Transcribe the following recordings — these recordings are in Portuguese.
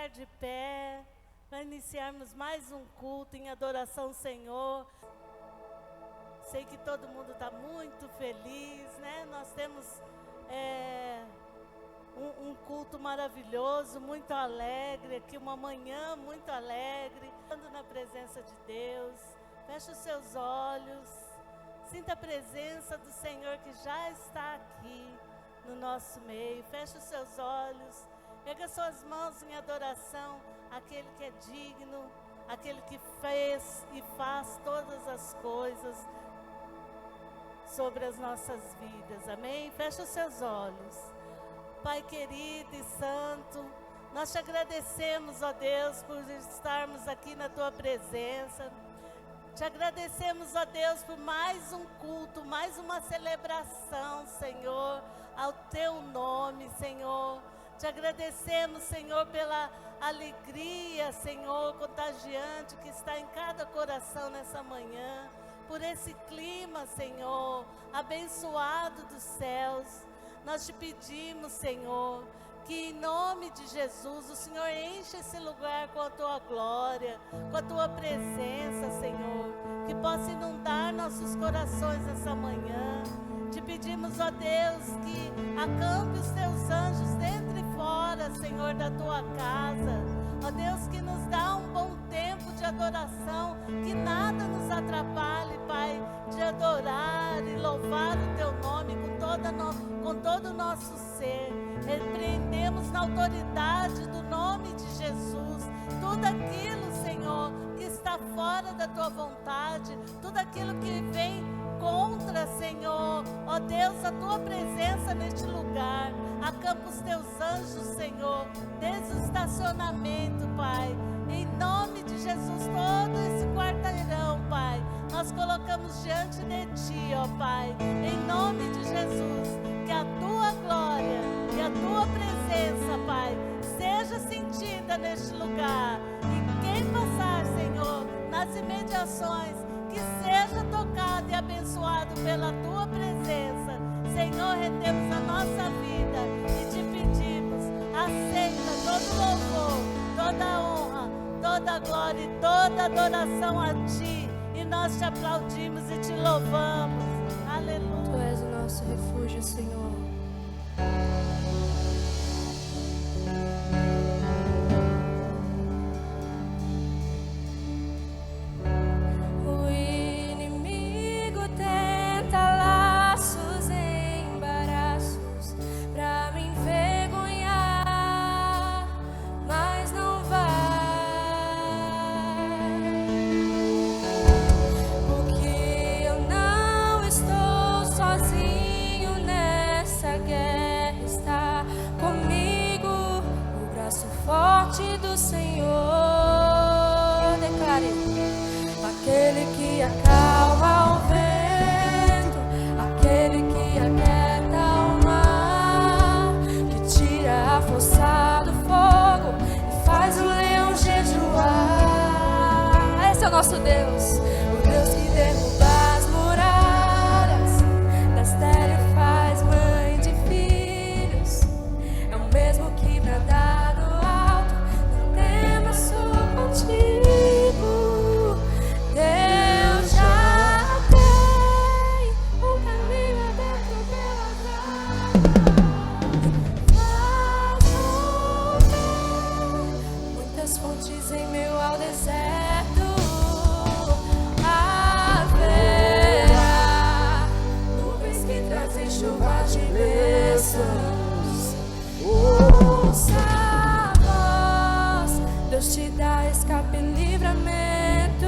ficar de pé para iniciarmos mais um culto em adoração ao Senhor. Sei que todo mundo está muito feliz, né? Nós temos um culto maravilhoso, muito alegre, aqui uma manhã muito alegre, estando na presença de Deus. Feche os seus olhos, sinta a presença do Senhor que já está aqui no nosso meio. Feche os seus olhos, pega suas mãos em adoração àquele que é digno, aquele que fez e faz todas as coisas sobre as nossas vidas, amém? Feche os seus olhos. Pai querido e santo, nós te agradecemos, ó Deus, por estarmos aqui na tua presença. Te agradecemos, ó Deus, por mais um culto, mais uma celebração, Senhor, ao teu nome, Senhor. Te agradecemos, Senhor, pela alegria, Senhor, contagiante que está em cada coração nessa manhã. Por esse clima, Senhor, abençoado dos céus. Nós te pedimos, Senhor, que em nome de Jesus o Senhor enche esse lugar com a tua glória, com a tua presença, Senhor, que possa inundar nossos corações essa manhã. Te pedimos, ó Deus, que acampe os teus anjos dentro e fora, Senhor, da tua casa. Ó Deus, que nos dá um bom tempo de adoração, que nada nos atrapalhe, Pai, de adorar e louvar o teu nome com todo o nosso ser. Repreendemos na autoridade do nome de Jesus tudo aquilo, Senhor, que está fora da tua vontade, tudo aquilo que vem contra, Senhor, ó Deus, a tua presença neste lugar. Acampa os teus anjos, Senhor, desde o estacionamento, Pai, em nome de Jesus, todo esse quarteirão, Pai, nós colocamos diante de ti, ó Pai, em nome de Jesus, que a tua glória e a tua presença, Pai, seja sentida neste lugar, e quem passar, Senhor, nas imediações, que seja tocado e abençoado pela tua presença. Senhor, rendemos a nossa vida e te pedimos, aceita todo louvor, toda honra, toda glória e toda adoração a ti. E nós te aplaudimos e te louvamos. Aleluia. Tu és o nosso refúgio, Senhor. Do Senhor, declare, aquele que acalma o vento, aquele que aquieta o mar, que tira a força do fogo e faz o leão jejuar. Esse é o nosso Deus, o Deus que derruba as muralhas das terras e faz mãe de filhos, é o mesmo que brada contigo. Deus já tem um caminho aberto pelas águas, faz chover muitas fontes em meio ao deserto. Haverá nuvens que trazem chuva de bênçãos. Deus te dá escape e livramento.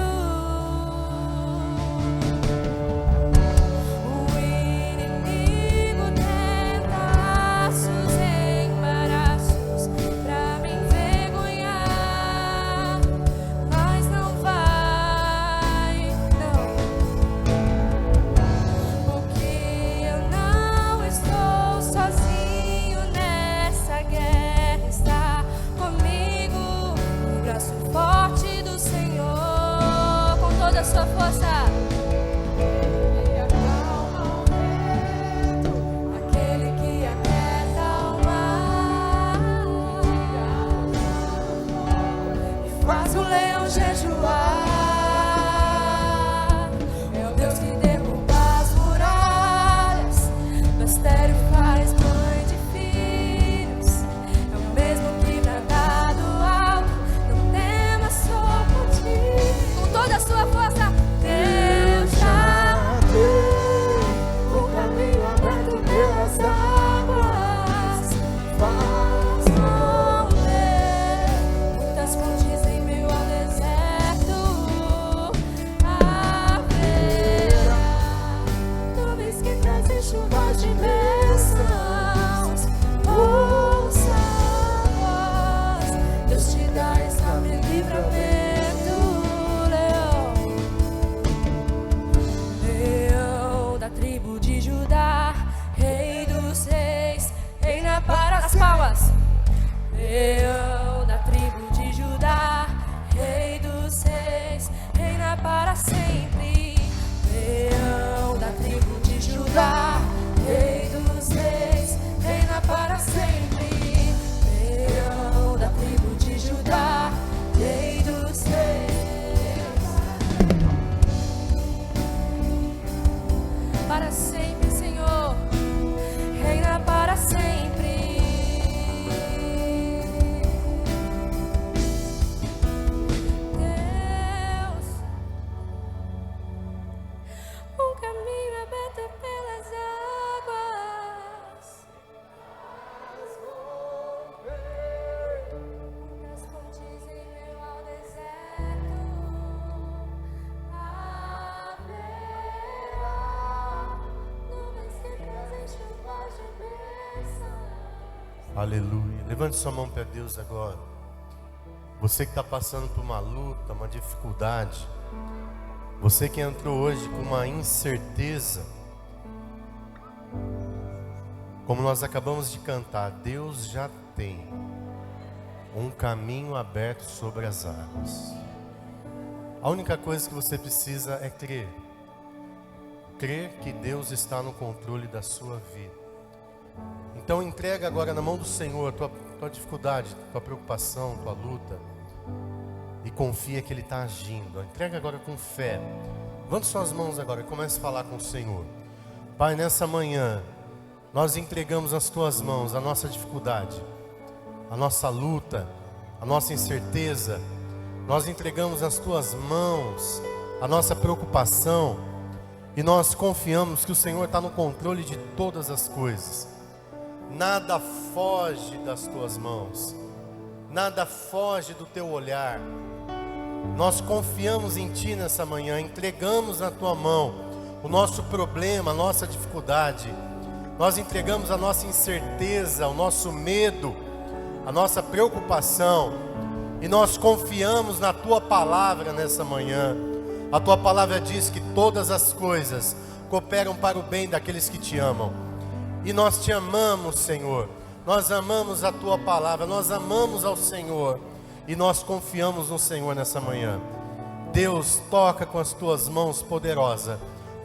O inimigo tenta laços e embaraços pra me envergonhar, mas não vai, não, porque eu não estou sozinho nessa guerra. Leão da tribo de Judá, Rei dos reis, reina para sempre. Leão da tribo de Judá, Rei dos reis, reina para sempre. Leão da tribo de Judá, Rei dos reis, para sempre, Senhor, reina para sempre. Deus, um caminho aberto pelas águas, muitas fontes em meio ao deserto, haverá nuvens que trazem chuvas de bênçãos. Aleluia. Levante sua mão para Deus agora. Você que está passando por uma luta, uma dificuldade. Você que entrou hoje com uma incerteza. Como nós acabamos de cantar, Deus já tem um caminho aberto sobre as águas. A única coisa que você precisa é crer. Crer que Deus está no controle da sua vida. Então entrega agora na mão do Senhor tua dificuldade, tua preocupação, tua luta. E confia que Ele está agindo. Entrega agora com fé. Levante suas mãos agora e comece a falar com o Senhor. Pai, nessa manhã, nós entregamos nas Tuas mãos a nossa dificuldade, a nossa luta, a nossa incerteza. Nós entregamos nas Tuas mãos a nossa preocupação. E nós confiamos que o Senhor está no controle de todas as coisas. Nada foge das Tuas mãos. Nada foge do Teu olhar. Nós confiamos em Ti nessa manhã. Entregamos na Tua mão o nosso problema, a nossa dificuldade. Nós entregamos a nossa incerteza, o nosso medo, a nossa preocupação. E nós confiamos na Tua palavra nessa manhã. A Tua palavra diz que todas as coisas cooperam para o bem daqueles que Te amam. E nós Te amamos, Senhor. Nós amamos a Tua palavra, nós amamos ao Senhor. E nós confiamos no Senhor nessa manhã. Deus, toca com as Tuas mãos poderosas.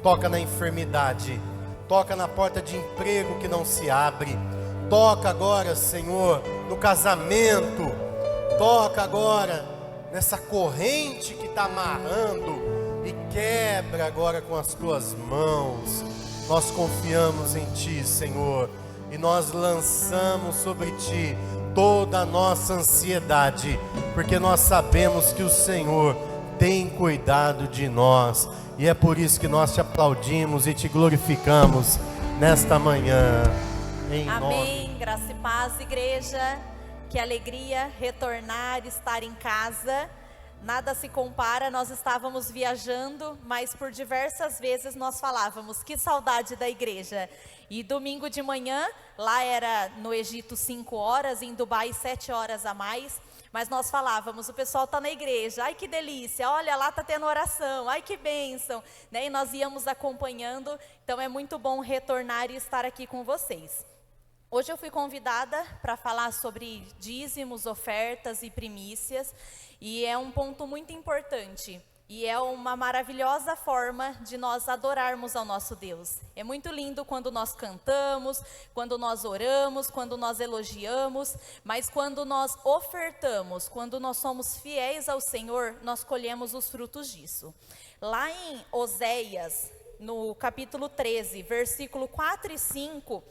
Toca na enfermidade. Toca na porta de emprego que não se abre. Toca agora, Senhor, no casamento. Toca agora nessa corrente que está amarrando. E quebra agora com as Tuas mãos. Nós confiamos em Ti, Senhor. E nós lançamos sobre Ti toda a nossa ansiedade, porque nós sabemos que o Senhor tem cuidado de nós, e é por isso que nós Te aplaudimos e Te glorificamos nesta manhã. Amém. Graça e paz, igreja. Que alegria retornar, estar em casa. Nada se compara, nós estávamos viajando, mas por diversas vezes nós falávamos, que saudade da igreja. E domingo de manhã, lá era no Egito 5 horas, em Dubai 7 horas a mais, mas nós falávamos, o pessoal está na igreja, ai que delícia, olha lá está tendo oração, ai que bênção, né? E nós íamos acompanhando, então é muito bom retornar e estar aqui com vocês. Hoje eu fui convidada para falar sobre dízimos, ofertas e primícias, e é um ponto muito importante, e é uma maravilhosa forma de nós adorarmos ao nosso Deus. É muito lindo quando nós cantamos, quando nós oramos, quando nós elogiamos, mas quando nós ofertamos, quando nós somos fiéis ao Senhor, nós colhemos os frutos disso. Lá em Oséias, no capítulo 13, versículo 4 e 5,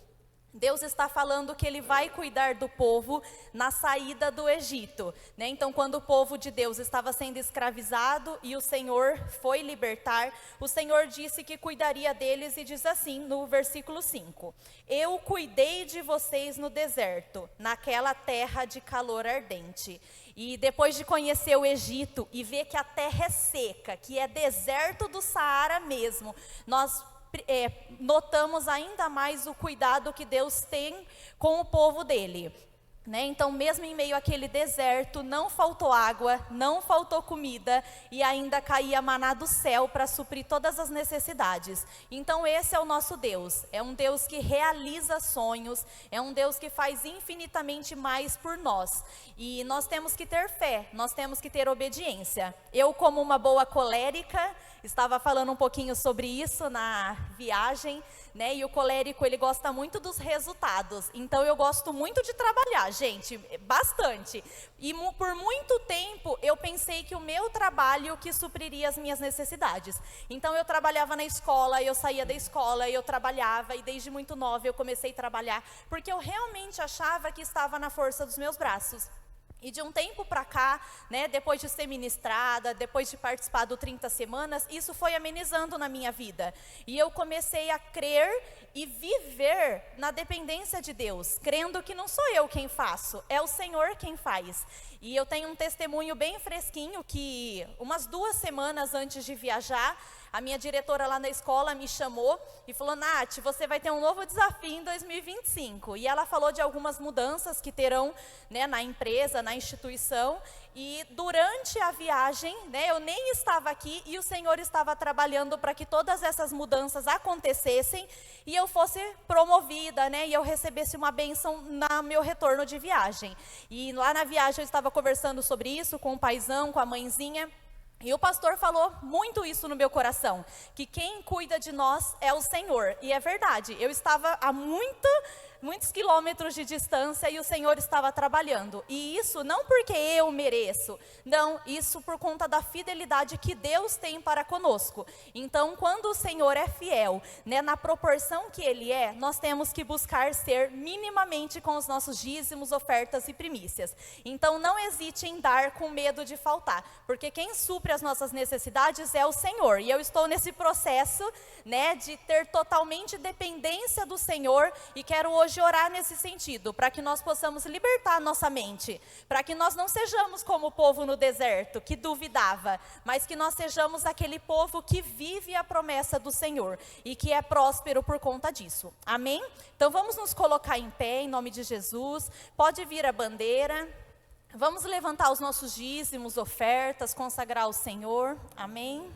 Deus está falando que Ele vai cuidar do povo na saída do Egito, né? Então, quando o povo de Deus estava sendo escravizado e o Senhor foi libertar, o Senhor disse que cuidaria deles e diz assim no versículo 5: Eu cuidei de vocês no deserto, naquela terra de calor ardente. E depois de conhecer o Egito e ver que a terra é seca, que é deserto do Saara mesmo, nós notamos ainda mais o cuidado que Deus tem com o povo dele. né? Então, mesmo em meio àquele deserto, não faltou água, não faltou comida e ainda caía maná do céu para suprir todas as necessidades. Então, esse é o nosso Deus. É um Deus que realiza sonhos, é um Deus que faz infinitamente mais por nós. E nós temos que ter fé, nós temos que ter obediência. Eu, como uma boa colérica, estava falando um pouquinho sobre isso na viagem, né? E o colérico, ele gosta muito dos resultados. Então, eu gosto muito de trabalhar, gente, bastante. E por muito tempo, eu pensei que o meu trabalho que supriria as minhas necessidades. Então, eu trabalhava na escola, eu saía da escola, eu trabalhava. E desde muito nova, eu comecei a trabalhar. Porque eu realmente achava que estava na força dos meus braços. E de um tempo para cá, né, depois de ser ministrada, depois de participar do 30 Semanas, isso foi amenizando na minha vida. E eu comecei a crer e viver na dependência de Deus, crendo que não sou eu quem faço, é o Senhor quem faz. E eu tenho um testemunho bem fresquinho que umas 2 semanas antes de viajar, a minha diretora lá na escola me chamou e falou: Nath, você vai ter um novo desafio em 2025. E ela falou de algumas mudanças que terão, né, na empresa, na instituição. E durante a viagem, né, eu nem estava aqui e o Senhor estava trabalhando para que todas essas mudanças acontecessem e eu fosse promovida, né, e eu recebesse uma bênção no meu retorno de viagem. E lá na viagem eu estava conversando sobre isso com o paizão, com a mãezinha. E o pastor falou muito isso no meu coração, que quem cuida de nós é o Senhor. E é verdade, eu estava a muitos quilômetros de distância e o Senhor estava trabalhando. E isso não porque eu mereço, não, isso por conta da fidelidade que Deus tem para conosco. Então, quando o Senhor é fiel, né, na proporção que Ele é, nós temos que buscar ser minimamente com os nossos dízimos, ofertas e primícias. Então, não hesite em dar com medo de faltar, porque quem supre as nossas necessidades é o Senhor. E eu estou nesse processo, né, de ter totalmente dependência do Senhor e quero hoje orar nesse sentido, para que nós possamos libertar nossa mente, para que nós não sejamos como o povo no deserto, que duvidava, mas que nós sejamos aquele povo que vive a promessa do Senhor e que é próspero por conta disso. Amém? Então vamos nos colocar em pé em nome de Jesus. Pode vir a bandeira. Vamos levantar os nossos dízimos, ofertas, consagrar ao Senhor. Amém?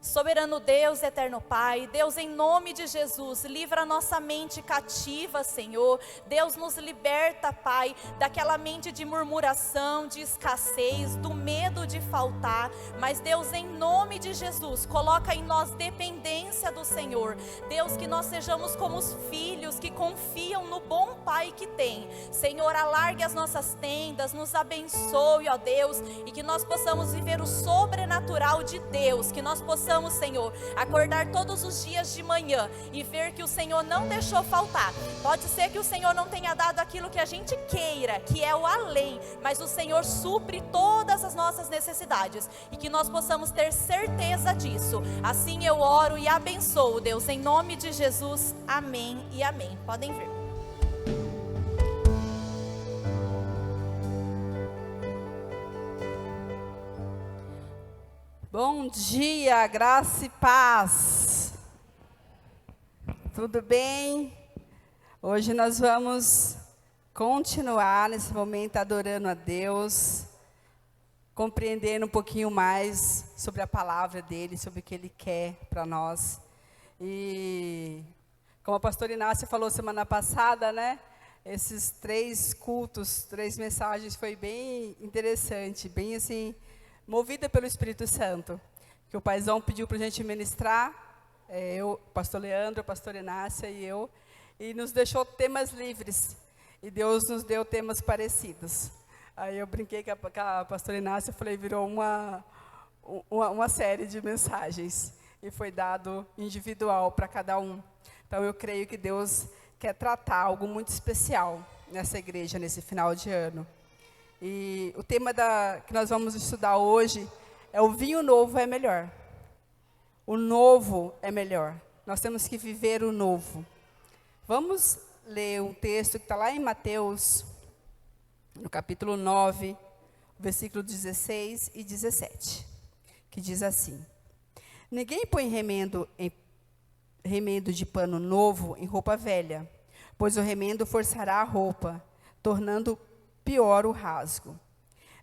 Soberano Deus, eterno Pai, Deus, em nome de Jesus, livra a nossa mente cativa, Senhor. Deus, nos liberta, Pai, daquela mente de murmuração, de escassez, do medo de faltar. Mas Deus, em nome de Jesus, coloca em nós dependência do Senhor. Deus, que nós sejamos como os filhos que confiam no bom Pai que tem. Senhor, alargue as nossas tendas, nos abençoe, ó Deus, e que nós possamos viver o sobrenatural de Deus, que nós possamos, Senhor, acordar todos os dias de manhã e ver que o Senhor não deixou faltar. Pode ser que o Senhor não tenha dado aquilo que a gente queira, que é o além, mas o Senhor supre todas as nossas necessidades e que nós possamos ter certeza disso. Assim eu oro e abençoo, Deus, em nome de Jesus. Amém e amém. Podem vir. Bom dia, graça e paz. Tudo bem? Hoje nós vamos continuar nesse momento adorando a Deus, compreendendo um pouquinho mais sobre a palavra dele, sobre o que ele quer para nós. E como a pastora Inácia falou semana passada, né? Esses 3 cultos, 3 mensagens foi bem interessante, bem assim, movida pelo Espírito Santo, que o paizão pediu para a gente ministrar, eu, pastor Leandro, a pastora Inácia e eu, e nos deixou temas livres, e Deus nos deu temas parecidos. Aí eu brinquei com a pastora Inácia, eu falei, virou uma série de mensagens, e foi dado individual para cada um. Então eu creio que Deus quer tratar algo muito especial nessa igreja, nesse final de ano. E o tema que nós vamos estudar hoje é o vinho novo é melhor. O novo é melhor. Nós temos que viver o novo. Vamos ler um texto que está lá em Mateus, no capítulo 9, versículo 16 e 17, que diz assim: Ninguém põe remendo de pano novo em roupa velha, pois o remendo forçará a roupa, tornando pior o rasgo.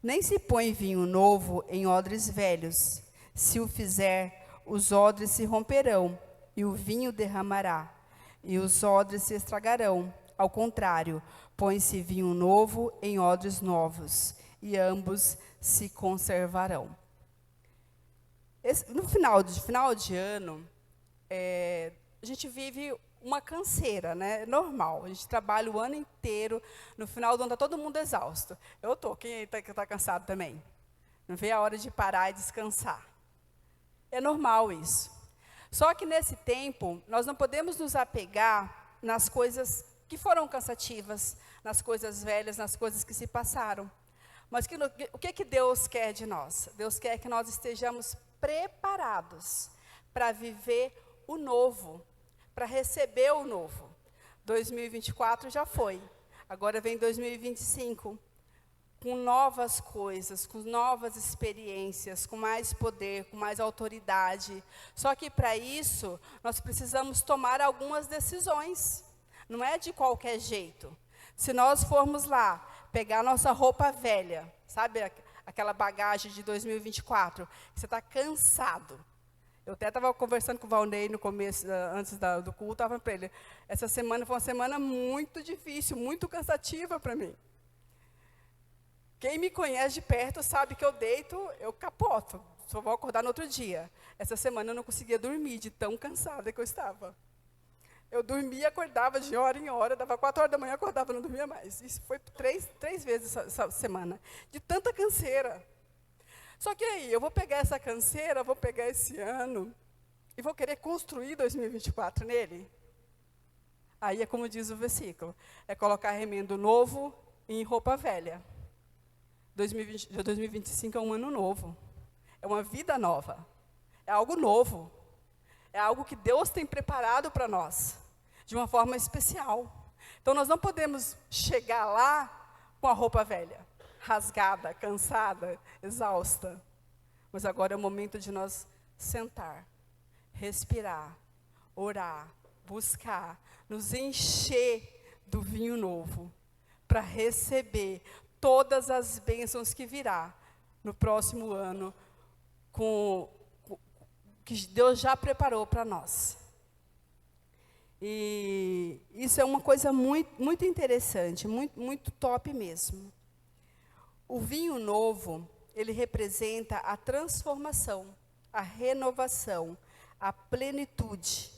Nem se põe vinho novo em odres velhos. Se o fizer, os odres se romperão, e o vinho derramará, e os odres se estragarão. Ao contrário, põe-se vinho novo em odres novos, e ambos se conservarão. No final de ano, a gente vive uma canseira, né? É normal. A gente trabalha o ano inteiro, no final do ano está todo mundo exausto. Eu estou, quem está cansado também? Não vê a hora de parar e descansar. É normal isso. Só que nesse tempo, nós não podemos nos apegar nas coisas que foram cansativas, nas coisas velhas, nas coisas que se passaram. Mas o que Deus quer de nós? Deus quer que nós estejamos preparados para viver o novo, para receber o novo. 2024 já foi, agora vem 2025, com novas coisas, com novas experiências, com mais poder, com mais autoridade. Só que para isso, nós precisamos tomar algumas decisões, não é de qualquer jeito. Se nós formos lá, pegar nossa roupa velha, sabe, aquela bagagem de 2024, você está cansado. Eu até estava conversando com o Valnei no começo, antes do culto, estava para ele. Essa semana foi uma semana muito difícil, muito cansativa para mim. Quem me conhece de perto sabe que eu deito, eu capoto, só vou acordar no outro dia. Essa semana eu não conseguia dormir, de tão cansada que eu estava. Eu dormia, acordava de hora em hora, dava 4 horas da manhã, acordava, não dormia mais. Isso foi três vezes essa semana, de tanta canseira. Só que aí, eu vou pegar essa canseira, vou pegar esse ano, e vou querer construir 2024 nele? Aí é como diz o versículo, é colocar remendo novo em roupa velha. 2025 é um ano novo, é uma vida nova, é algo novo, é algo que Deus tem preparado para nós, de uma forma especial. Então, nós não podemos chegar lá com a roupa velha, rasgada, cansada, exausta. Mas agora é o momento de nós sentar, respirar, orar, buscar, nos encher do vinho novo, para receber todas as bênçãos que virá no próximo ano, que Deus já preparou para nós. E isso é uma coisa muito, muito interessante, muito, muito top mesmo. O vinho novo, ele representa a transformação, a renovação, a plenitude.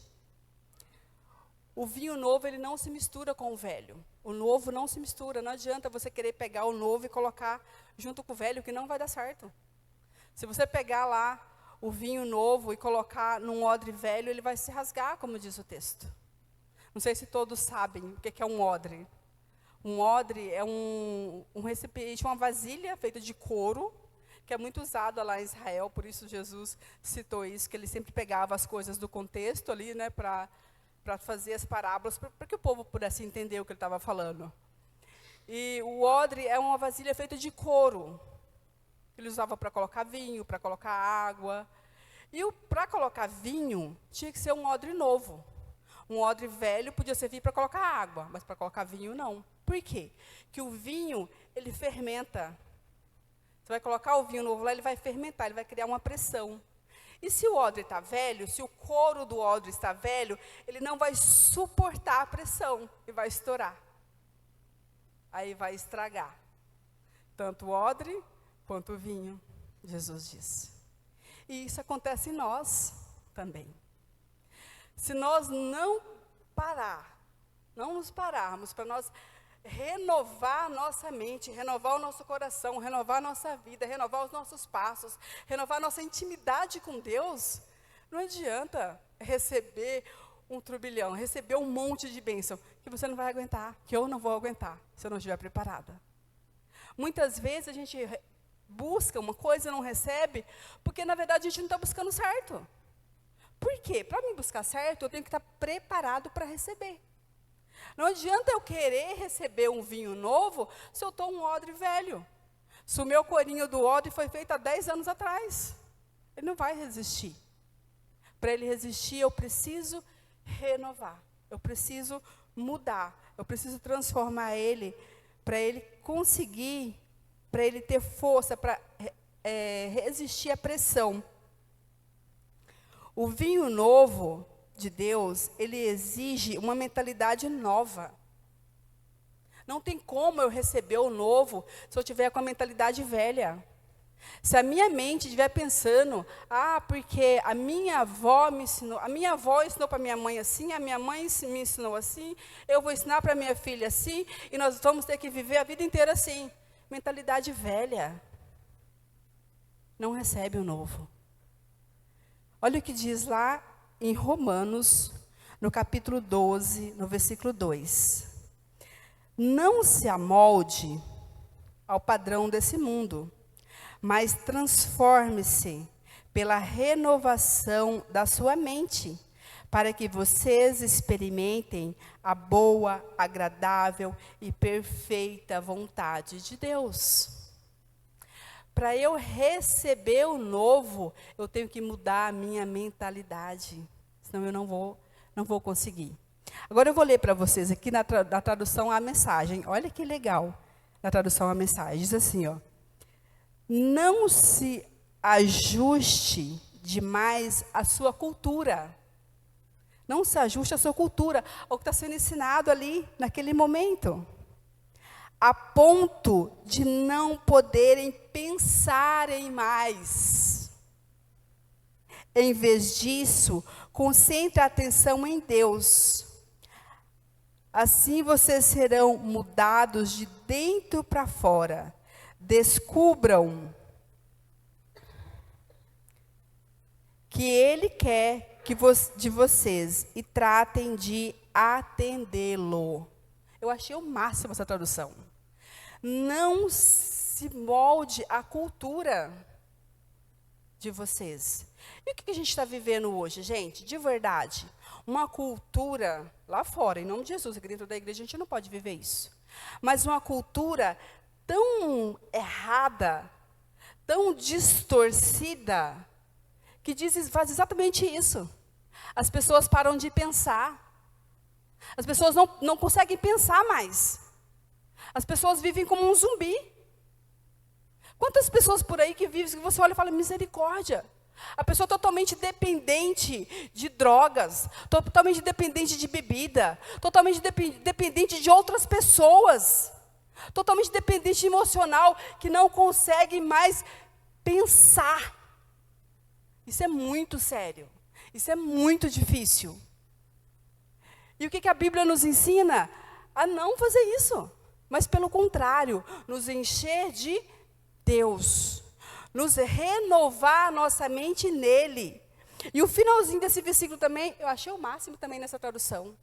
O vinho novo, ele não se mistura com o velho. O novo não se mistura. Não adianta você querer pegar o novo e colocar junto com o velho, que não vai dar certo. Se você pegar lá o vinho novo e colocar num odre velho, ele vai se rasgar, como diz o texto. Não sei se todos sabem o que é um odre. Um odre é um recipiente, uma vasilha feita de couro, que é muito usada lá em Israel, por isso Jesus citou isso, que ele sempre pegava as coisas do contexto ali, né, para fazer as parábolas, para que o povo pudesse entender o que ele estava falando. E o odre é uma vasilha feita de couro. Ele usava para colocar vinho, para colocar água. E para colocar vinho, tinha que ser um odre novo. Um odre velho podia servir para colocar água, mas para colocar vinho, não. Por quê? Que o vinho, ele fermenta. Você vai colocar o vinho novo lá, ele vai fermentar, ele vai criar uma pressão. E se o odre está velho, se o couro do odre está velho, ele não vai suportar a pressão e vai estourar. Aí vai estragar. Tanto o odre quanto o vinho, Jesus disse. E isso acontece em nós também. Se nós não nos pararmos para nós renovar a nossa mente, renovar o nosso coração, renovar a nossa vida, renovar os nossos passos, renovar a nossa intimidade com Deus, não adianta receber um turbilhão, receber um monte de bênção, que você não vai aguentar, que eu não vou aguentar, se eu não estiver preparada. Muitas vezes a gente busca uma coisa e não recebe, porque na verdade a gente não está buscando certo. Por quê? Para mim buscar certo, eu tenho que estar preparado para receber. Não adianta eu querer receber um vinho novo se eu estou um odre velho. Se o meu corinho do odre foi feito há 10 anos atrás, ele não vai resistir. Para ele resistir, eu preciso renovar. Eu preciso mudar. Eu preciso transformar ele para ele conseguir, para ele ter força, para resistir à pressão. O vinho novo de Deus, ele exige uma mentalidade nova. Não tem como eu receber o novo se eu tiver com a mentalidade velha. Se a minha mente estiver pensando, porque a minha avó ensinou para minha mãe assim, a minha mãe me ensinou assim, eu vou ensinar para minha filha assim, e nós vamos ter que viver a vida inteira assim. Mentalidade velha não recebe o novo. Olha o que diz lá em Romanos, no capítulo 12, no versículo 2. Não se amolde ao padrão desse mundo, mas transforme-se pela renovação da sua mente, para que vocês experimentem a boa, agradável e perfeita vontade de Deus. Para eu receber o novo, eu tenho que mudar a minha mentalidade, senão eu não vou conseguir. Agora eu vou ler para vocês aqui na tradução A Mensagem. Olha que legal, na tradução A Mensagem. Diz assim, ó. Não se ajuste demais à sua cultura. Não se ajuste à sua cultura, ao que está sendo ensinado ali, naquele momento. A ponto de não poderem pensar em mais. Em vez disso, concentre a atenção em Deus. Assim vocês serão mudados de dentro para fora. Descubram que Ele quer de vocês e tratem de atendê-lo. Eu achei o máximo essa tradução. Não se molde à cultura de vocês. E o que a gente está vivendo hoje, gente? De verdade, uma cultura lá fora, em nome de Jesus, aqui dentro da igreja a gente não pode viver isso. Mas uma cultura tão errada, tão distorcida, que faz exatamente isso. As pessoas param de pensar. As pessoas não conseguem pensar mais. As pessoas vivem como um zumbi. Quantas pessoas por aí que vivem, que você olha e fala, misericórdia. A pessoa totalmente dependente de drogas, totalmente dependente de bebida, totalmente dependente de outras pessoas, totalmente dependente emocional, que não consegue mais pensar. Isso é muito sério. Isso é muito difícil. E o que a Bíblia nos ensina? A não fazer isso. Mas, pelo contrário, nos encher de Deus. Nos renovar a nossa mente nele. E o finalzinho desse versículo também, eu achei o máximo também nessa tradução.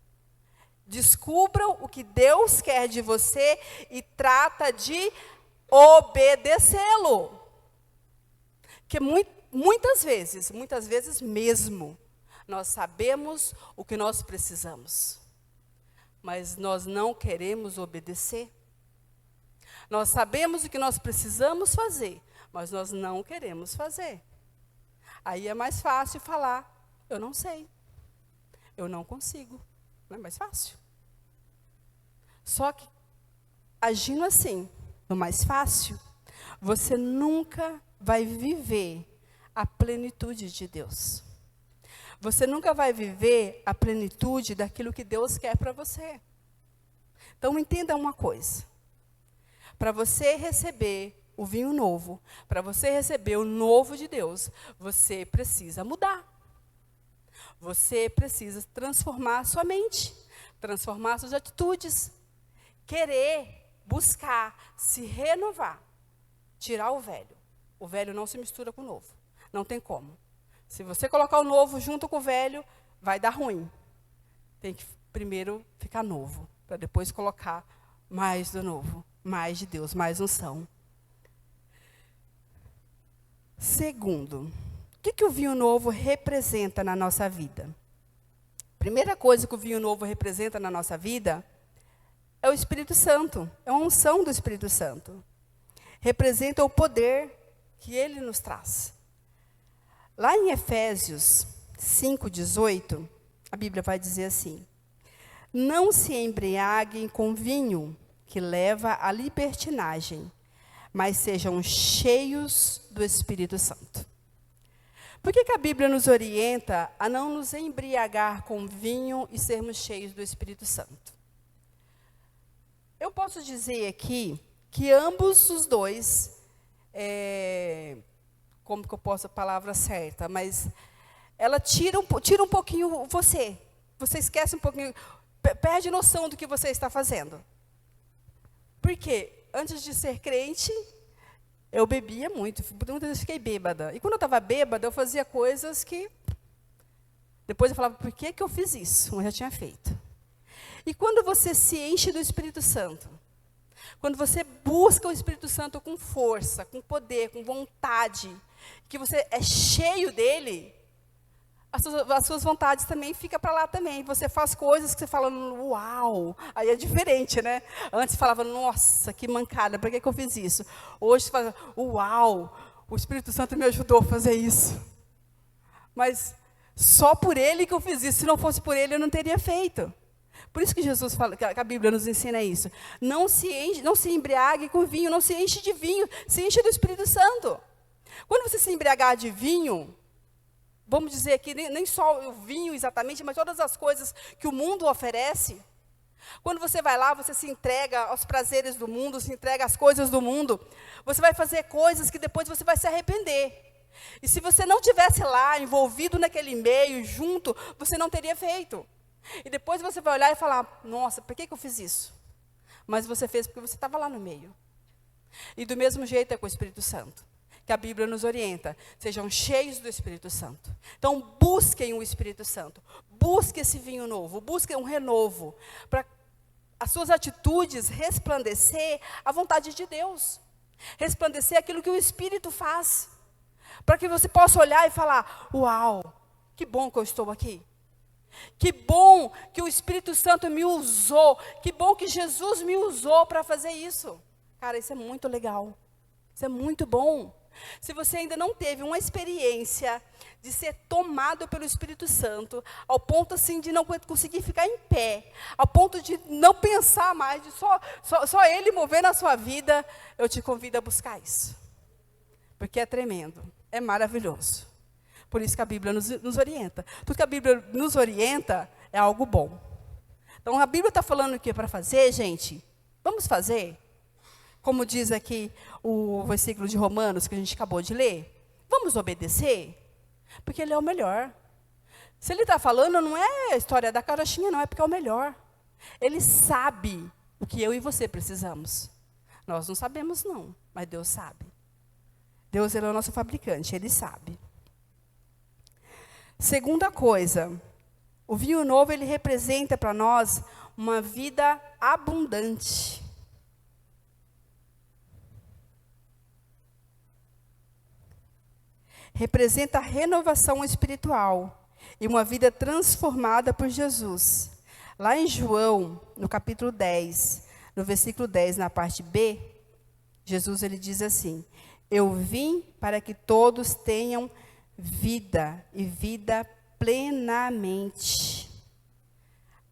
Descubram o que Deus quer de você e trata de obedecê-lo. Porque muitas vezes mesmo, nós sabemos o que nós precisamos, mas nós não queremos obedecer. Nós sabemos o que nós precisamos fazer, mas nós não queremos fazer. Aí é mais fácil falar, eu não sei, eu não consigo. Não é mais fácil? Só que, agindo assim, no mais fácil, você nunca vai viver a plenitude de Deus. Você nunca vai viver a plenitude daquilo que Deus quer para você. Então, entenda uma coisa. Para você receber o vinho novo, para você receber o novo de Deus, você precisa mudar. Você precisa transformar a sua mente, transformar suas atitudes, querer, buscar, se renovar, tirar o velho. O velho não se mistura com o novo, não tem como. Se você colocar o novo junto com o velho, vai dar ruim. Tem que primeiro ficar novo, para depois colocar mais do novo, mais de Deus, mais unção. Segundo, o que o vinho novo representa na nossa vida? Primeira coisa que o vinho novo representa na nossa vida é o Espírito Santo, é uma unção do Espírito Santo. Representa o poder que ele nos traz. Lá em Efésios 5:18, a Bíblia vai dizer assim: não se embriaguem com vinho, que leva à libertinagem, mas sejam cheios do Espírito Santo. Por que a Bíblia nos orienta a não nos embriagar com vinho e sermos cheios do Espírito Santo? Eu posso dizer aqui que ambos os dois, como que eu posso a palavra certa, mas ela tira um pouquinho você. Você esquece um pouquinho, perde noção do que você está fazendo. Por quê? Antes de ser crente, eu bebia muito, muitas vezes fiquei bêbada. E quando eu estava bêbada, eu fazia coisas que... Depois eu falava, por que eu fiz isso? Eu já tinha feito. E quando você se enche do Espírito Santo, quando você busca o Espírito Santo com força, com poder, com vontade, que você é cheio dele, as suas vontades também ficam para lá também. Você faz coisas que você fala, uau, aí é diferente, né? Antes falava, nossa, que mancada, para que eu fiz isso? Hoje você fala, uau, o Espírito Santo me ajudou a fazer isso. Mas só por ele que eu fiz isso, se não fosse por ele eu não teria feito. Por isso que Jesus fala, que a Bíblia nos ensina isso. Não se embriague com vinho, não se enche de vinho, se enche do Espírito Santo. Quando você se embriagar de vinho, vamos dizer aqui, nem só o vinho exatamente, mas todas as coisas que o mundo oferece. Quando você vai lá, você se entrega aos prazeres do mundo, se entrega às coisas do mundo. Você vai fazer coisas que depois você vai se arrepender. E se você não tivesse lá, envolvido naquele meio, junto, você não teria feito. E depois você vai olhar e falar, nossa, por que eu fiz isso? Mas você fez porque você estava lá no meio. E do mesmo jeito é com o Espírito Santo, que a Bíblia nos orienta, sejam cheios do Espírito Santo. Então, busquem o Espírito Santo, busquem esse vinho novo, busquem um renovo, para as suas atitudes resplandecer a vontade de Deus, resplandecer aquilo que o Espírito faz, para que você possa olhar e falar, uau, que bom que eu estou aqui. Que bom que o Espírito Santo me usou, que bom que Jesus me usou para fazer isso. Cara, isso é muito legal, isso é muito bom. Se você ainda não teve uma experiência de ser tomado pelo Espírito Santo, ao ponto assim de não conseguir ficar em pé, ao ponto de não pensar mais, de só Ele mover na sua vida, eu te convido a buscar isso. Porque é tremendo, é maravilhoso. Por isso que a Bíblia nos orienta. Tudo que a Bíblia nos orienta é algo bom. Então, a Bíblia está falando o que para fazer, gente? Vamos fazer? Como diz aqui o versículo de Romanos que a gente acabou de ler. Vamos obedecer? Porque Ele é o melhor. Se Ele está falando, não é a história da carochinha, não, é porque é o melhor. Ele sabe o que eu e você precisamos. Nós não sabemos, não, mas Deus sabe. Deus, Ele é o nosso fabricante, Ele sabe. Segunda coisa, o vinho novo, ele representa para nós uma vida abundante. Representa a renovação espiritual e uma vida transformada por Jesus. Lá em João, no capítulo 10, no versículo 10, na parte B, Jesus ele diz assim, eu vim para que todos tenham vida e vida plenamente.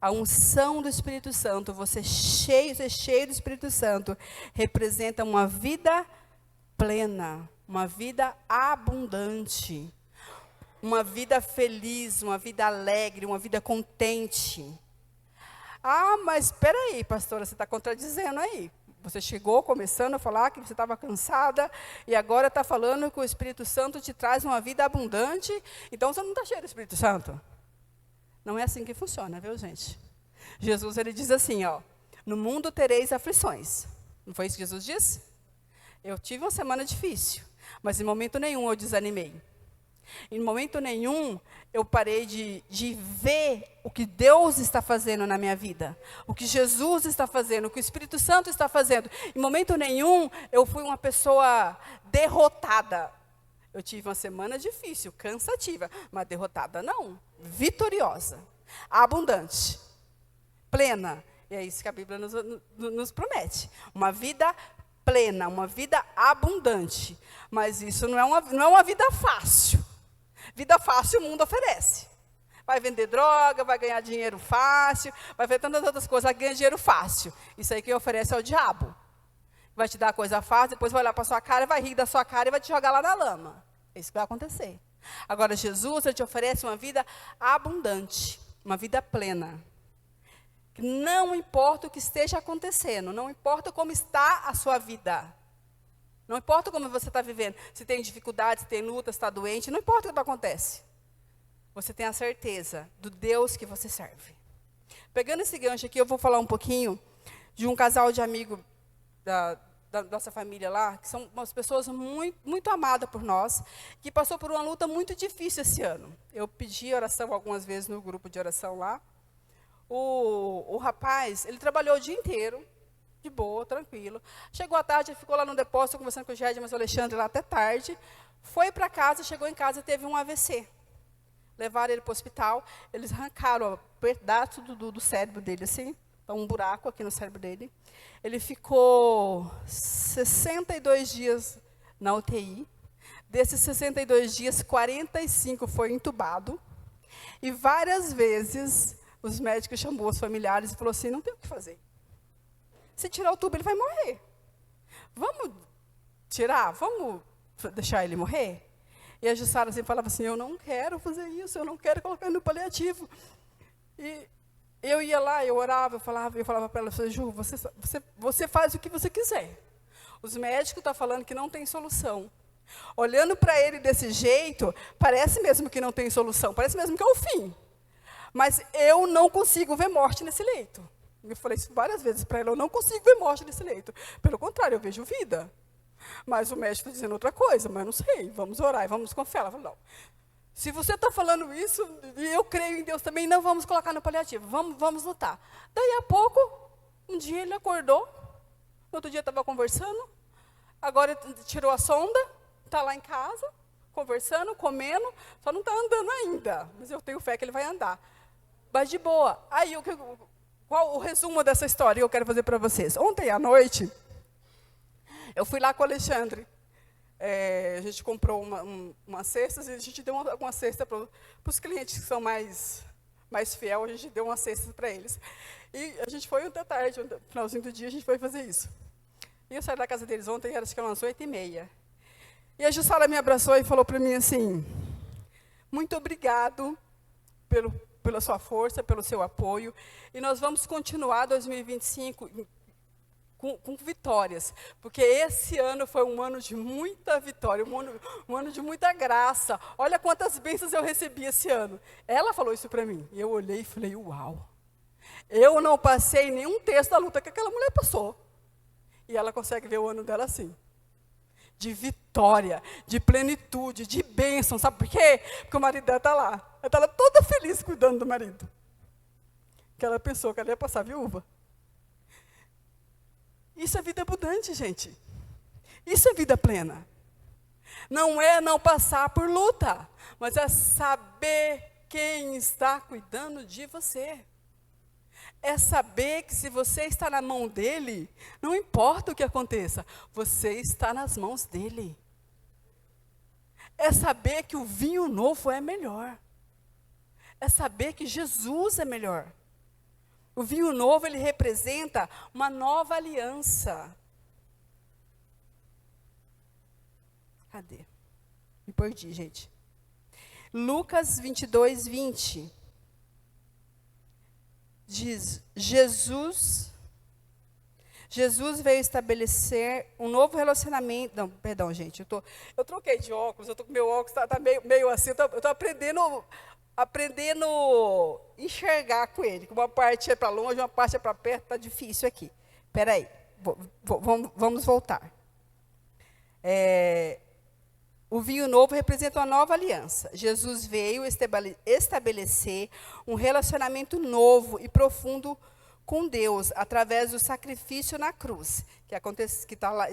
A unção do Espírito Santo, ser cheio do Espírito Santo, representa uma vida plena, uma vida abundante, uma vida feliz, uma vida alegre, uma vida contente. Ah, mas espera aí, pastora, você está contradizendo aí. Você chegou começando a falar que você estava cansada e agora está falando que o Espírito Santo te traz uma vida abundante, então você não está cheio do Espírito Santo. Não é assim que funciona, viu, gente? Jesus, ele diz assim, ó, no mundo tereis aflições. Não foi isso que Jesus disse? Eu tive uma semana difícil, mas em momento nenhum eu desanimei. Em momento nenhum eu parei de ver o que Deus está fazendo na minha vida, o que Jesus está fazendo, o que o Espírito Santo está fazendo. Em momento nenhum eu fui uma pessoa derrotada. Eu tive uma semana difícil, cansativa, mas derrotada não, vitoriosa, abundante, plena. E é isso que a Bíblia nos promete, uma vida plena, uma vida abundante. Mas isso não é uma vida fácil. Vida fácil o mundo oferece. Vai vender droga, vai ganhar dinheiro fácil, vai ver tantas outras coisas, vai ganhar dinheiro fácil. Isso aí quem oferece é o diabo. Vai te dar coisa fácil, depois vai olhar para sua cara, vai rir da sua cara e vai te jogar lá na lama. É isso que vai acontecer. Agora, Jesus, ele te oferece uma vida abundante, uma vida plena. Não importa o que esteja acontecendo, não importa como está a sua vida. Não importa como você está vivendo, se tem dificuldade, se tem luta, se está doente, não importa o que acontece. Você tem a certeza do Deus que você serve. Pegando esse gancho aqui, eu vou falar um pouquinho de um casal de amigos da nossa família lá, que são umas pessoas muito, muito amadas por nós, que passou por uma luta muito difícil esse ano. Eu pedi oração algumas vezes no grupo de oração lá. O rapaz, ele trabalhou o dia inteiro, de boa, tranquilo. Chegou à tarde, ficou lá no depósito, conversando com o Gerd, mas o Alexandre lá até tarde. Foi para casa, chegou em casa e teve um AVC. Levaram ele para o hospital, eles arrancaram um pedaço do cérebro dele, assim, um buraco aqui no cérebro dele. Ele ficou 62 dias na UTI. Desses 62 dias, 45 foi entubado. E várias vezes os médicos chamou os familiares e falou assim, não tem o que fazer. Se tirar o tubo, ele vai morrer. Vamos tirar? Vamos deixar ele morrer? E a Jussara sempre falava assim, eu não quero fazer isso, eu não quero colocar no paliativo. E eu ia lá, eu orava, eu falava para ela, Ju, você faz o que você quiser. Os médicos estão falando que não tem solução. Olhando para ele desse jeito, parece mesmo que não tem solução, parece mesmo que é o fim. Mas eu não consigo ver morte nesse leito. Eu falei isso várias vezes para ela, eu não consigo ver morte nesse leito. Pelo contrário, eu vejo vida. Mas o médico está dizendo outra coisa, mas não sei, vamos orar e vamos confiar. Ela falou, não, se você está falando isso, e eu creio em Deus também, não vamos colocar no paliativo, vamos lutar. Daí a pouco, um dia ele acordou, no outro dia estava conversando, agora tirou a sonda, está lá em casa, conversando, comendo, só não está andando ainda, mas eu tenho fé que ele vai andar. Mas de boa. Aí, qual o resumo dessa história que eu quero fazer para vocês? Ontem à noite, eu fui lá com o Alexandre. A gente comprou umas cestas e a gente deu uma cesta para os clientes que são mais fiel, a gente deu uma cesta para eles. E a gente foi ontem à tarde, no finalzinho do dia, a gente foi fazer isso. E eu saí da casa deles ontem, acho que eram umas 8h30. E a Jussara me abraçou e falou para mim assim, muito obrigado pela sua força, pelo seu apoio, e nós vamos continuar 2025 com vitórias, porque esse ano foi um ano de muita vitória, um ano de muita graça. Olha quantas bênçãos eu recebi esse ano. Ela falou isso para mim, e eu olhei e falei, uau, eu não passei nenhum terço da luta que aquela mulher passou. E ela consegue ver o ano dela assim, de vitória, de plenitude, de bênção. Sabe por quê? Porque o marido dela está lá. Ela está lá toda feliz cuidando do marido. Que ela pensou que ela ia passar viúva. Isso é vida abundante, gente. Isso é vida plena. Não é não passar por luta, mas é saber quem está cuidando de você. É saber que se você está na mão dele, não importa o que aconteça, você está nas mãos dele. É saber que o vinho novo é melhor. É saber que Jesus é melhor. O vinho novo, ele representa uma nova aliança. Cadê? Me perdi, gente. Lucas 22:20. Diz, Jesus veio estabelecer um novo relacionamento. Não, perdão, gente, eu troquei de óculos, eu tô com meu óculos, tá meio assim, eu estou aprendendo a enxergar com ele, que uma parte é para longe, uma parte é para perto, está difícil aqui. Espera aí, vamos voltar. O vinho novo representa uma nova aliança. Jesus veio estabelecer um relacionamento novo e profundo com Deus, através do sacrifício na cruz, que está lá,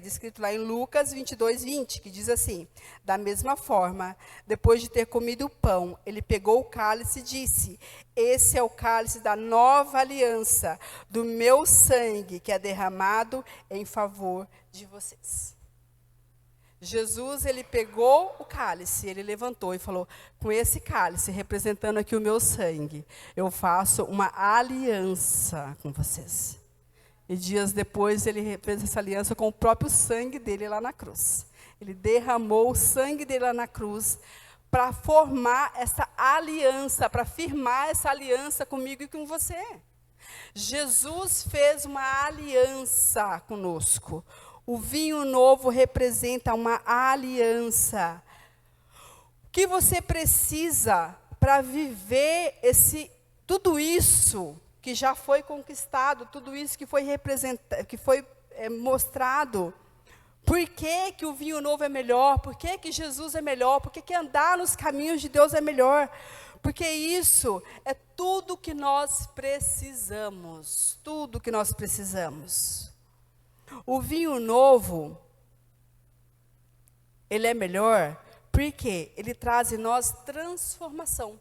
descrito lá em Lucas 22:20, que diz assim, da mesma forma, depois de ter comido o pão, ele pegou o cálice e disse, esse é o cálice da nova aliança, do meu sangue, que é derramado em favor de vocês. Jesus, ele pegou o cálice, ele levantou e falou: com esse cálice, representando aqui o meu sangue, eu faço uma aliança com vocês. E dias depois, ele fez essa aliança com o próprio sangue dele lá na cruz. Ele derramou o sangue dele lá na cruz para formar essa aliança, para firmar essa aliança comigo e com você. Jesus fez uma aliança conosco. O vinho novo representa uma aliança. O que você precisa para viver tudo isso que já foi conquistado, tudo isso que foi mostrado? Por que o vinho novo é melhor? Por que Jesus é melhor? Por que andar nos caminhos de Deus é melhor? Porque isso é tudo que nós precisamos. Tudo que nós precisamos. O vinho novo, ele é melhor porque ele traz em nós transformação.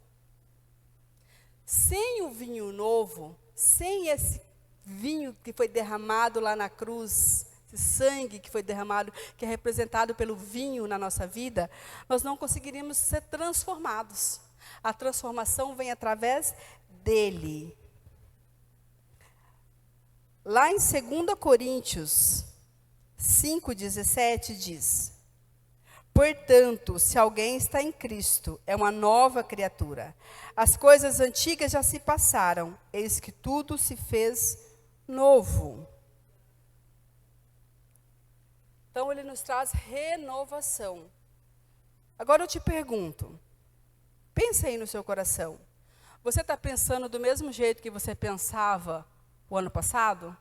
Sem o vinho novo, sem esse vinho que foi derramado lá na cruz, esse sangue que foi derramado, que é representado pelo vinho na nossa vida, nós não conseguiríamos ser transformados. A transformação vem através dele. Lá em 2 Coríntios 5,17 diz: portanto, se alguém está em Cristo, é uma nova criatura. As coisas antigas já se passaram, eis que tudo se fez novo. Então, ele nos traz renovação. Agora eu te pergunto, pensa aí no seu coração. Você está pensando do mesmo jeito que você pensava o ano passado?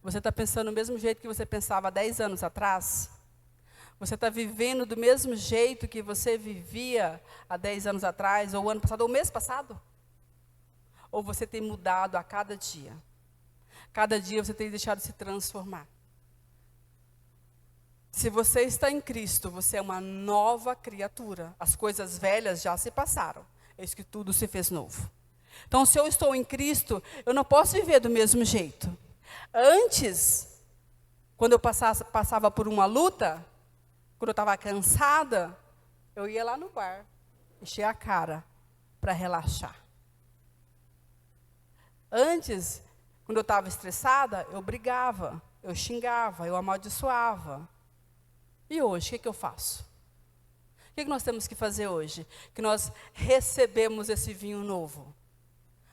Você está pensando do mesmo jeito que você pensava há 10 anos atrás? Você está vivendo do mesmo jeito que você vivia há 10 anos atrás, ou o ano passado, ou o mês passado? Ou você tem mudado a cada dia? Cada dia você tem deixado de se transformar. Se você está em Cristo, você é uma nova criatura. As coisas velhas já se passaram. Eis que tudo se fez novo. Então, se eu estou em Cristo, eu não posso viver do mesmo jeito. Antes, quando eu passava por uma luta, quando eu estava cansada, eu ia lá no bar, encher a cara para relaxar. Antes, quando eu estava estressada, eu brigava, eu xingava, eu amaldiçoava. E hoje, o que eu faço? O que nós temos que fazer hoje? Que nós recebemos esse vinho novo.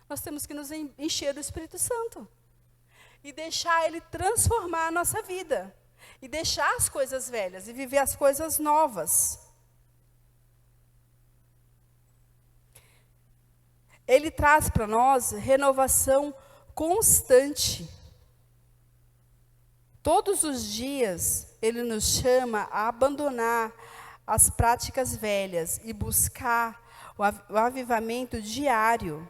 Nós temos que nos encher do Espírito Santo. E deixar ele transformar a nossa vida. E deixar as coisas velhas e viver as coisas novas. Ele traz para nós renovação constante. Todos os dias, ele nos chama a abandonar as práticas velhas e buscar o avivamento diário.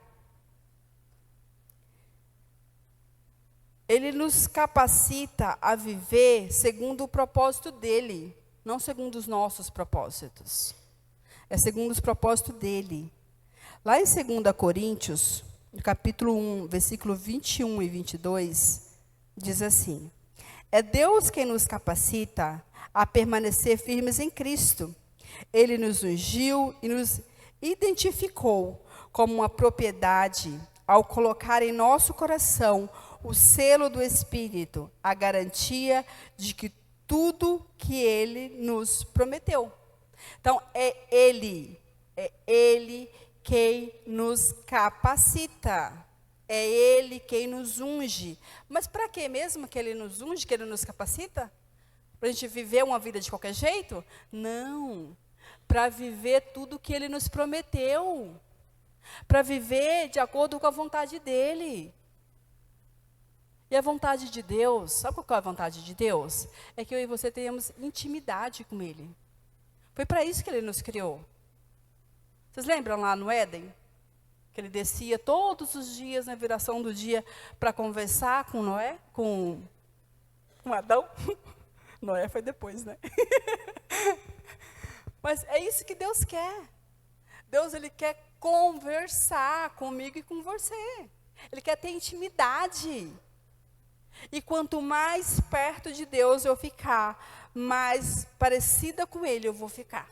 Ele nos capacita a viver segundo o propósito dele, não segundo os nossos propósitos. É segundo os propósitos dele. Lá em 2 Coríntios, no capítulo 1, versículo 21 e 22, diz assim: é Deus quem nos capacita a permanecer firmes em Cristo. Ele nos ungiu e nos identificou como uma propriedade ao colocar em nosso coração o selo do Espírito, a garantia de que tudo que Ele nos prometeu. Então, é Ele quem nos capacita. É Ele quem nos unge. Mas para que mesmo que Ele nos unge, que Ele nos capacita? Para a gente viver uma vida de qualquer jeito? Não. Para viver tudo que Ele nos prometeu. Para viver de acordo com a vontade dEle. E a vontade de Deus, sabe qual é a vontade de Deus? É que eu e você tenhamos intimidade com Ele. Foi para isso que Ele nos criou. Vocês lembram lá no Éden? Que Ele descia todos os dias, na viração do dia, para conversar com Noé, com Adão. Noé foi depois, né? Mas é isso que Deus quer. Deus, Ele quer conversar comigo e com você. Ele quer ter intimidade. E quanto mais perto de Deus eu ficar, mais parecida com Ele eu vou ficar.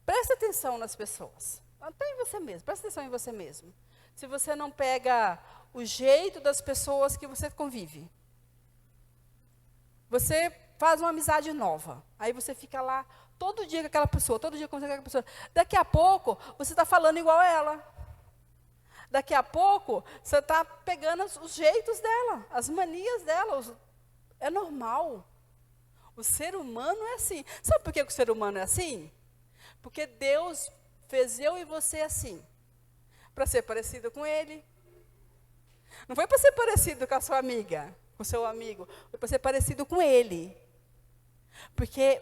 Presta atenção nas pessoas. Até em você mesmo. Presta atenção em você mesmo. Se você não pega o jeito das pessoas que você convive. Você faz uma amizade nova. Aí você fica lá todo dia com aquela pessoa, todo dia conversando com aquela pessoa. Daqui a pouco, você está falando igual a ela. Daqui a pouco, você está pegando os jeitos dela, as manias dela. É normal. O ser humano é assim. Sabe por que o ser humano é assim? Porque Deus fez eu e você assim. Para ser parecido com Ele. Não foi para ser parecido com a sua amiga, com o seu amigo. Foi para ser parecido com Ele. Porque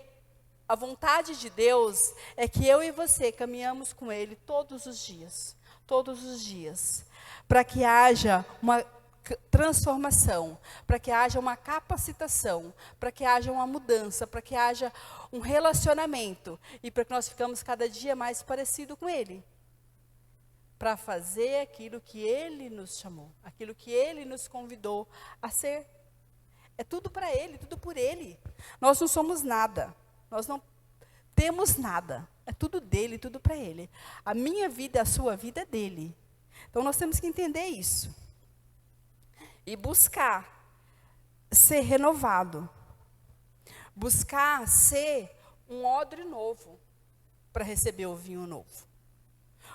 a vontade de Deus é que eu e você caminhamos com Ele todos os dias. Todos os dias. Para que haja uma transformação, para que haja uma capacitação, para que haja uma mudança, para que haja um relacionamento e para que nós ficamos cada dia mais parecido com Ele. Para fazer aquilo que Ele nos chamou, aquilo que Ele nos convidou a ser. É tudo para Ele, tudo por Ele. Nós não somos nada, nós não temos nada. É tudo dele, tudo para Ele. A minha vida, a sua vida é dele. Então nós temos que entender isso. E buscar ser renovado. Buscar ser um odre novo para receber o vinho novo.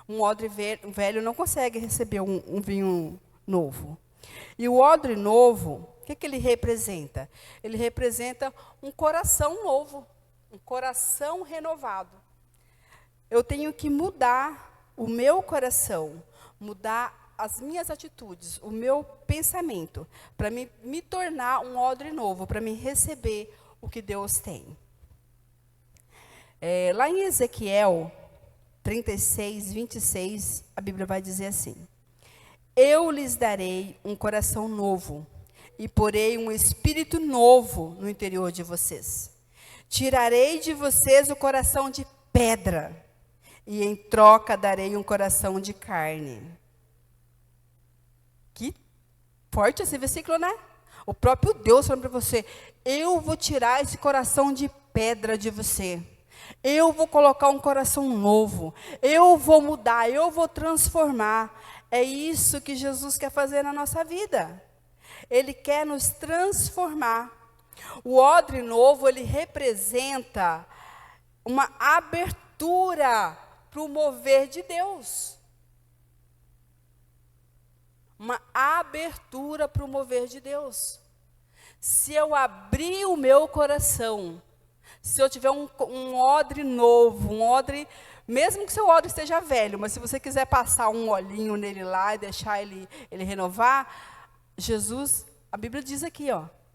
Um odre velho não consegue receber um vinho novo. E o odre novo, o que ele representa? Ele representa um coração novo, um coração renovado. Eu tenho que mudar o meu coração, mudar as minhas atitudes, o meu pensamento, para me tornar um odre novo, para me receber o que Deus tem. Lá em Ezequiel 36, 26, a Bíblia vai dizer assim: eu lhes darei um coração novo e porei um espírito novo no interior de vocês. Tirarei de vocês o coração de pedra e em troca darei um coração de carne. Que forte esse versículo, né? O próprio Deus falando para você: eu vou tirar esse coração de pedra de você. Eu vou colocar um coração novo. Eu vou mudar, eu vou transformar. É isso que Jesus quer fazer na nossa vida. Ele quer nos transformar. O odre novo, ele representa uma abertura para o mover de Deus. Uma abertura para o mover de Deus. Se eu abrir o meu coração, se eu tiver um odre novo, um odre, mesmo que seu odre esteja velho, mas se você quiser passar um olhinho nele lá e deixar ele renovar, Jesus, a Bíblia diz aqui,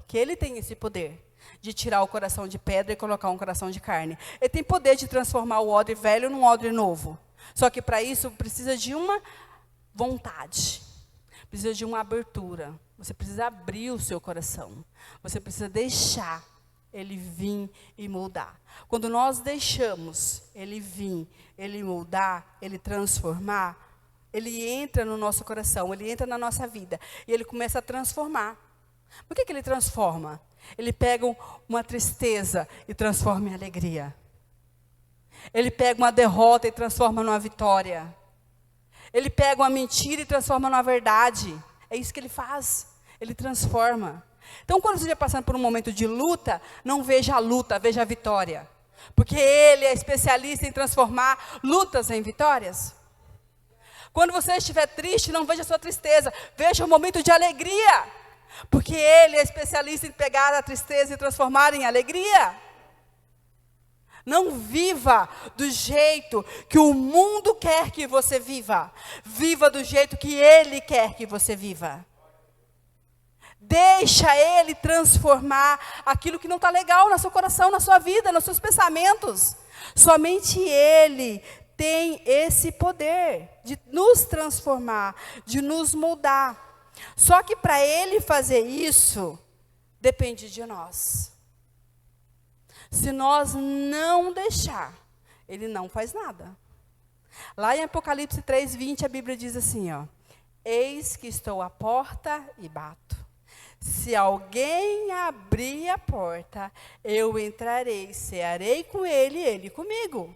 que ele tem esse poder de tirar o coração de pedra e colocar um coração de carne. Ele tem poder de transformar o odre velho num odre novo. Só que para isso precisa de uma vontade. Precisa de uma abertura. Você precisa abrir o seu coração. Você precisa deixar ele vir e moldar. Quando nós deixamos ele vir, ele moldar, ele transformar, ele entra no nosso coração, ele entra na nossa vida. E ele começa a transformar. Por que ele transforma? Ele pega uma tristeza e transforma em alegria. Ele pega uma derrota e transforma numa vitória. Ele pega uma mentira e transforma numa verdade. É isso que ele faz. Ele transforma. Então, quando você estiver passando por um momento de luta, não veja a luta, veja a vitória. Porque ele é especialista em transformar lutas em vitórias. Quando você estiver triste, não veja a sua tristeza, veja o momento de alegria. Porque ele é especialista em pegar a tristeza e transformar em alegria. Não viva do jeito que o mundo quer que você viva. Viva do jeito que ele quer que você viva. Deixa ele transformar aquilo que não está legal no seu coração, na sua vida, nos seus pensamentos. Somente ele tem esse poder de nos transformar, de nos moldar. Só que para ele fazer isso, depende de nós. Se nós não deixar, ele não faz nada. Lá em Apocalipse 3:20, a Bíblia diz assim, eis que estou à porta e bato. Se alguém abrir a porta, eu entrarei, cearei com ele e ele comigo.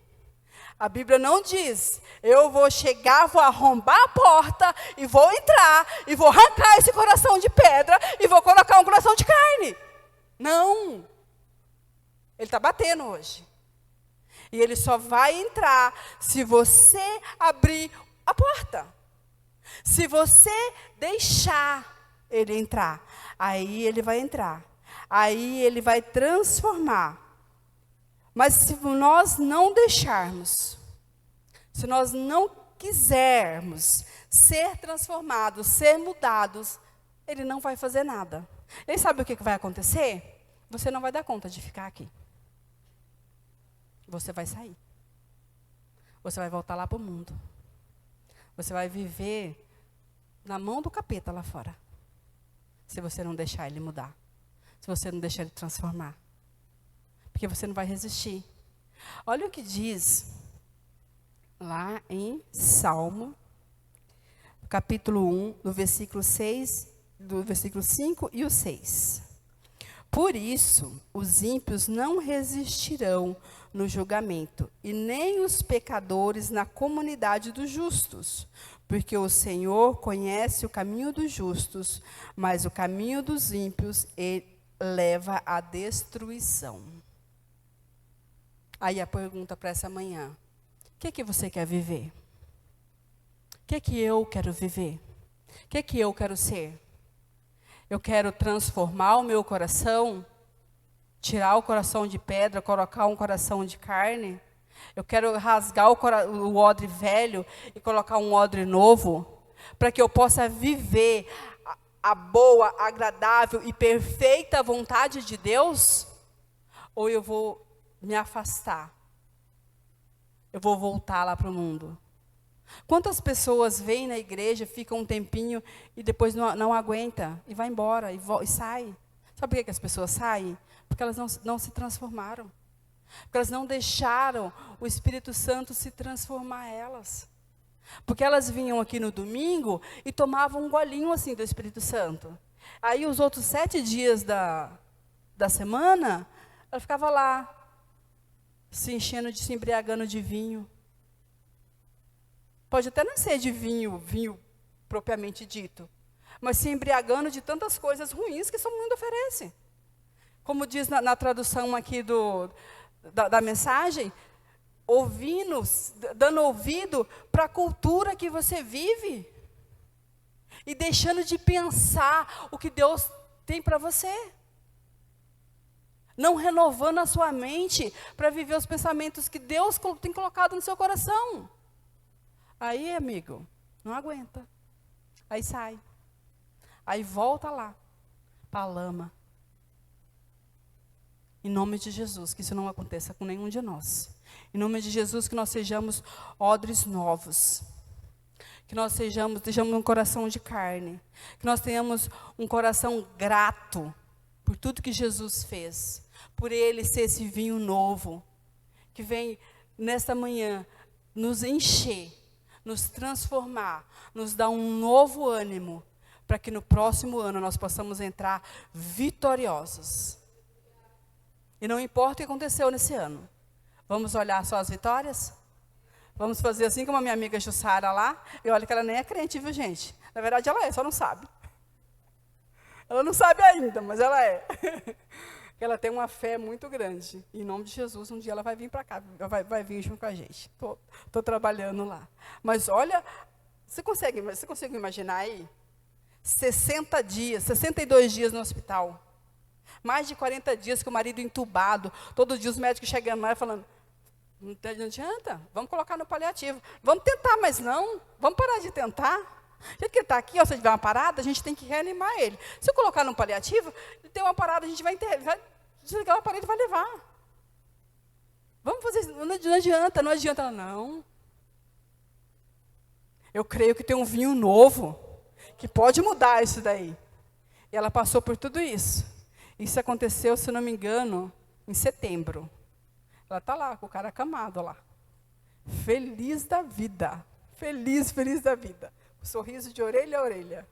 A Bíblia não diz, eu vou chegar, vou arrombar a porta e vou entrar e vou arrancar esse coração de pedra e vou colocar um coração de carne. Não. Ele está batendo hoje. E ele só vai entrar se você abrir a porta. Se você deixar ele entrar, aí ele vai entrar. Aí ele vai transformar. Mas se nós não deixarmos, se nós não quisermos ser transformados, ser mudados, ele não vai fazer nada. E sabe o que vai acontecer? Você não vai dar conta de ficar aqui. Você vai sair. Você vai voltar lá para o mundo. Você vai viver na mão do capeta lá fora. Se você não deixar ele mudar. Se você não deixar ele transformar. Porque você não vai resistir. Olha o que diz lá em Salmo, capítulo 1, do versículo 6, do versículo 5 e o 6. Por isso, os ímpios não resistirão no julgamento, e nem os pecadores na comunidade dos justos, porque o Senhor conhece o caminho dos justos, mas o caminho dos ímpios ele leva à destruição. Aí a pergunta para essa manhã: o que você quer viver? O que eu quero viver? O que eu quero ser? Eu quero transformar o meu coração, tirar o coração de pedra, colocar um coração de carne. Eu quero rasgar o odre velho e colocar um odre novo, para que eu possa viver a boa, agradável e perfeita vontade de Deus? Ou eu vou me afastar? Eu vou voltar lá para o mundo? Quantas pessoas vêm na igreja, ficam um tempinho e depois não aguenta e vai embora e sai? Sabe por que as pessoas saem? Porque elas não se transformaram. Porque elas não deixaram o Espírito Santo se transformar elas. Porque elas vinham aqui no domingo e tomavam um golinho assim do Espírito Santo. Aí os outros 7 dias da semana, ela ficava lá, se embriagando de vinho. Pode até não ser de vinho propriamente dito, mas se embriagando de tantas coisas ruins que esse mundo oferece. Como diz na tradução aqui da mensagem, dando ouvido para a cultura que você vive e deixando de pensar o que Deus tem para você. Não renovando a sua mente para viver os pensamentos que Deus tem colocado no seu coração. Aí, amigo, não aguenta. Aí sai. Aí volta lá, para a lama. Em nome de Jesus, que isso não aconteça com nenhum de nós. Em nome de Jesus, que nós sejamos odres novos. Que nós sejamos um coração de carne. Que nós tenhamos um coração grato por tudo que Jesus fez. Por Ele ser esse vinho novo. Que vem nesta manhã nos encher, nos transformar, nos dar um novo ânimo. Para que no próximo ano nós possamos entrar vitoriosos. E não importa o que aconteceu nesse ano. Vamos olhar só as vitórias? Vamos fazer assim como a minha amiga Jussara lá. E olha que ela nem é crente, viu, gente? Na verdade, ela é, só não sabe. Ela não sabe ainda, mas ela é. Ela tem uma fé muito grande. Em nome de Jesus, um dia ela vai vir para cá. Vai vir junto com a gente. Estou trabalhando lá. Mas olha, você consegue imaginar aí? 60 dias, 62 dias no hospital. Mais de 40 dias com o marido entubado. Todo dia os médicos chegando lá e falando, não adianta, vamos colocar no paliativo. Vamos tentar, mas não. Vamos parar de tentar. Se ele está aqui, se tiver uma parada, a gente tem que reanimar ele. Se eu colocar no paliativo, ele tem uma parada, a gente vai desligar o aparelho e vai levar. Vamos fazer isso. Não adianta. Ela, não. Eu creio que tem um vinho novo, que pode mudar isso daí. E ela passou por tudo isso. Isso aconteceu, se não me engano, em setembro. Ela está lá, com o cara acamado lá. Feliz da vida. Feliz da vida. Sorriso de orelha a orelha.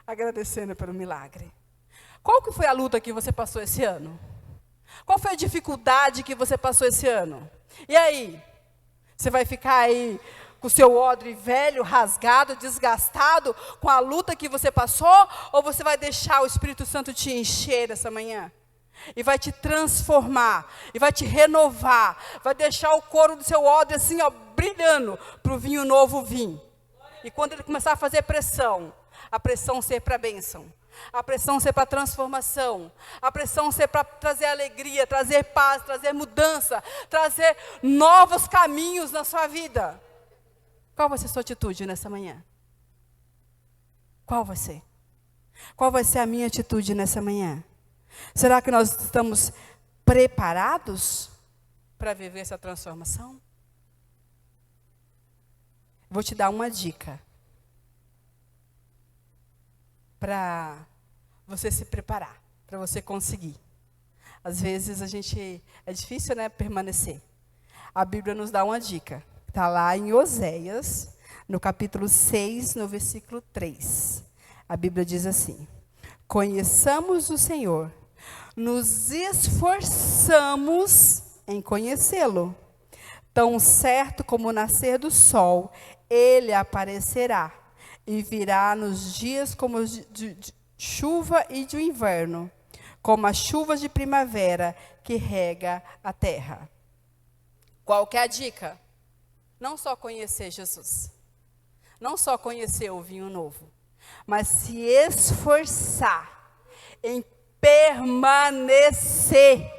Agradecendo pelo milagre. Qual que foi a luta que você passou esse ano? Qual foi a dificuldade que você passou esse ano? E aí? Você vai ficar aí com o seu odre velho, rasgado, desgastado, com a luta que você passou? Ou você vai deixar o Espírito Santo te encher essa manhã? E vai te transformar, e vai te renovar, vai deixar o couro do seu odre assim, ó, brilhando, para o vinho novo vir. E quando ele começar a fazer pressão, a pressão ser para a bênção, a pressão ser para a transformação, a pressão ser para trazer alegria, trazer paz, trazer mudança, trazer novos caminhos na sua vida. Qual vai ser a sua atitude nessa manhã? Qual vai ser? Qual vai ser a minha atitude nessa manhã? Será que nós estamos preparados para viver essa transformação? Vou te dar uma dica para você se preparar, para você conseguir. Às vezes é difícil, né, permanecer. A Bíblia nos dá uma dica. Está lá em Oséias, no capítulo 6, no versículo 3. A Bíblia diz assim: conheçamos o Senhor, nos esforçamos em conhecê-lo. Tão certo como o nascer do sol, ele aparecerá e virá nos dias como de chuva e de inverno, como as chuvas de primavera que rega a terra. Qual que é a dica? Não só conhecer Jesus, não só conhecer o vinho novo, mas se esforçar em permanecer.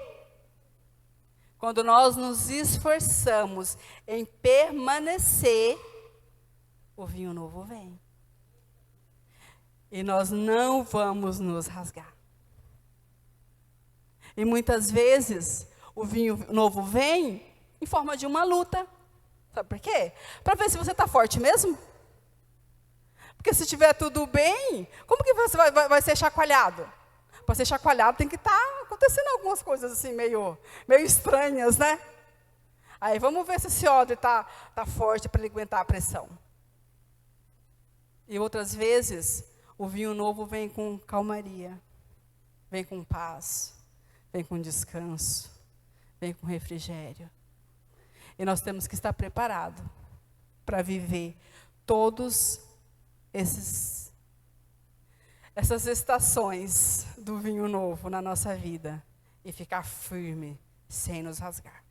Quando nós nos esforçamos em permanecer, o vinho novo vem. E nós não vamos nos rasgar. E muitas vezes, o vinho novo vem em forma de uma luta. Sabe por quê? Para ver se você está forte mesmo. Porque se estiver tudo bem, como que você vai ser chacoalhado? Para ser chacoalhado tem que estar acontecendo algumas coisas assim meio estranhas, né? Aí vamos ver se esse odre está forte para ele aguentar a pressão. E outras vezes, o vinho novo vem com calmaria, vem com paz, vem com descanso, vem com refrigério. E nós temos que estar preparados para viver todos essas estações do vinho novo na nossa vida e ficar firme, sem nos rasgar.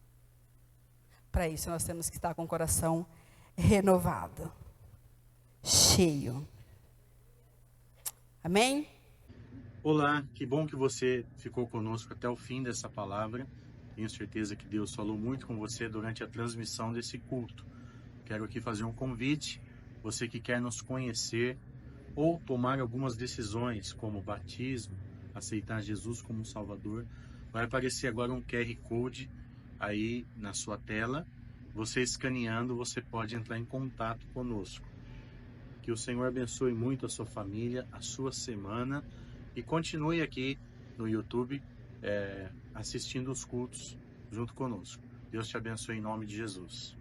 Para isso, nós temos que estar com o coração renovado, cheio. Amém? Olá, que bom que você ficou conosco até o fim dessa palavra. Tenho certeza que Deus falou muito com você durante a transmissão desse culto. Quero aqui fazer um convite, você que quer nos conhecer ou tomar algumas decisões, como batismo, aceitar Jesus como Salvador, vai aparecer agora um QR Code aí na sua tela. Você escaneando, você pode entrar em contato conosco. Que o Senhor abençoe muito a sua família, a sua semana, e continue aqui no YouTube assistindo os cultos junto conosco. Deus te abençoe em nome de Jesus.